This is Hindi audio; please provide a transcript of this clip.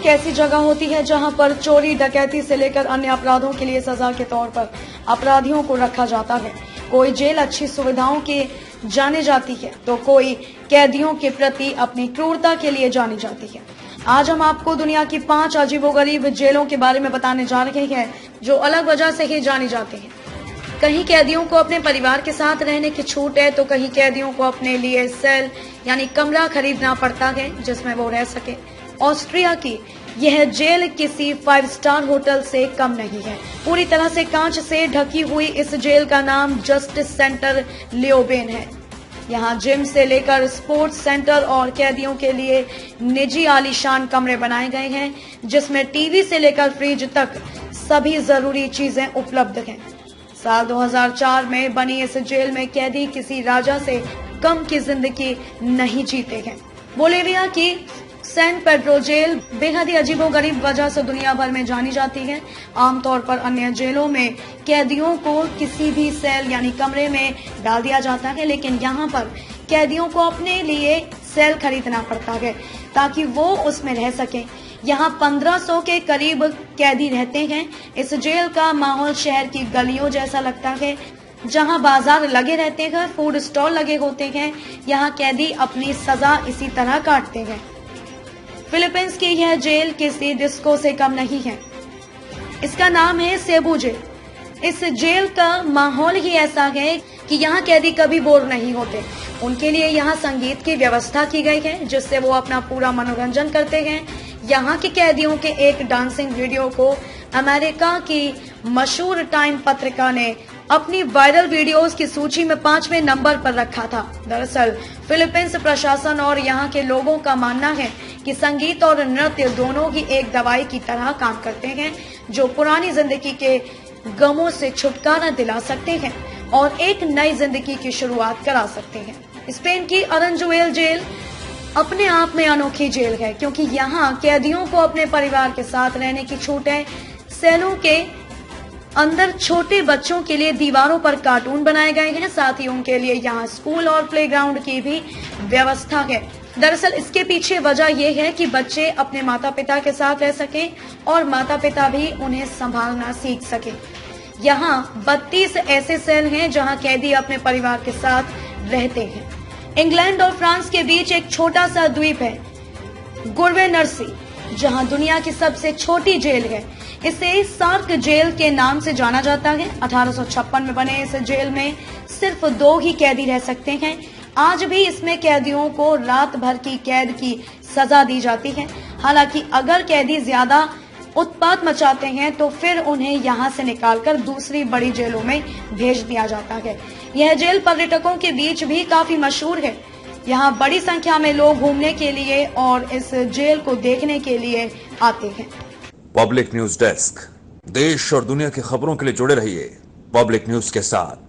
ऐसी जगह होती है जहां पर चोरी डकैती से लेकर अन्य अपराधों के लिए सजा के तौर पर अपराधियों को रखा जाता है। कोई जेल अच्छी सुविधाओं के जाने जाती है तो कोई कैदियों के प्रति अपनी क्रूरता के लिए जानी जाती है। आज हम आपको दुनिया की 5 अजीबोगरीब जेलों के बारे में बताने जा रहे हैं जो अलग वजह से ही जानी जाती हैं। कहीं कैदियों को अपने परिवार के साथ रहने की छूट है तो कहीं कैदियों को अपने लिए सेल यानी कमरा खरीदना पड़ता है जिसमें वो रह सके। ऑस्ट्रिया की यह जेल किसी 5 स्टार होटल से कम नहीं है। पूरी तरह से कांच से ढकी हुई इस जेल का नाम जस्टिस सेंटर लियोबेन है। यहाँ जिम से लेकर स्पोर्ट्स सेंटर और कैदियों के लिए निजी आलीशान कमरे बनाए गए हैं जिसमें टीवी से लेकर फ्रिज तक सभी जरूरी चीजें उपलब्ध हैं। साल 2004 में बनी इस जेल में कैदी किसी राजा से कम की जिंदगी नहीं जीते हैं। बोलिविया की सैन पेड्रो जेल बेहद ही अजीबोगरीब वजह से दुनिया भर में जानी जाती है। आमतौर पर अन्य जेलों में कैदियों को किसी भी सेल यानी कमरे में डाल दिया जाता है, लेकिन यहाँ पर कैदियों को अपने लिए सेल खरीदना पड़ता है ताकि वो उसमें रह सके। यहाँ 1500 के करीब कैदी रहते हैं। इस जेल का माहौल शहर की गलियों जैसा लगता है जहाँ बाजार लगे रहते हैं, फूड स्टॉल लगे होते हैं। यहाँ कैदी अपनी सजा इसी तरह काटते हैं। फिलीपींस की यह जेल किसी डिस्को से कम नहीं है। इसका नाम है सेबू जेल। इस जेल का माहौल ही ऐसा है कि यहाँ कैदी कभी बोर नहीं होते। उनके लिए यहाँ संगीत की व्यवस्था की गई है जिससे वो अपना पूरा मनोरंजन करते हैं। यहाँ के कैदियों के एक डांसिंग वीडियो को अमेरिका की मशहूर टाइम पत्रिका ने अपनी वायरल वीडियोस की सूची में 5वें नंबर पर रखा था। दरअसल फिलीपींस प्रशासन और यहाँ के लोगों का मानना है कि संगीत और नृत्य दोनों ही एक दवाई की तरह काम करते हैं जो पुरानी जिंदगी के गमों से छुटकारा दिला सकते हैं और एक नई जिंदगी की शुरुआत करा सकते हैं। स्पेन की अरंजुएल जेल अपने आप में अनोखी जेल है क्योंकि यहाँ कैदियों को अपने परिवार के साथ रहने की छूट है। सेलों के अंदर छोटे बच्चों के लिए दीवारों पर कार्टून बनाए गए हैं, साथ ही उनके लिए यहाँ स्कूल और प्लेग्राउंड की भी व्यवस्था है। दरअसल इसके पीछे वजह यह है कि बच्चे अपने माता पिता के साथ रह सके और माता पिता भी उन्हें संभालना सीख सके। यहाँ 32 ऐसे सेल हैं जहाँ कैदी अपने परिवार के साथ रहते हैं। इंग्लैंड और फ्रांस के बीच एक छोटा सा द्वीप है गुर्वे-नर्सी, जहां दुनिया की सबसे छोटी जेल है। इसे सार्क जेल के नाम से जाना जाता है। 1856 में बने इस जेल में सिर्फ 2 ही कैदी रह सकते हैं। आज भी इसमें कैदियों को रात भर की कैद की सजा दी जाती है। हालांकि अगर कैदी ज्यादा उत्पात मचाते हैं तो फिर उन्हें यहाँ से निकालकर दूसरी बड़ी जेलों में भेज दिया जाता है। यह जेल पर्यटकों के बीच भी काफी मशहूर है। यहाँ बड़ी संख्या में लोग घूमने के लिए और इस जेल को देखने के लिए आते हैं। पब्लिक न्यूज डेस्क, देश और दुनिया की खबरों के लिए जुड़े रहिए पब्लिक न्यूज के साथ।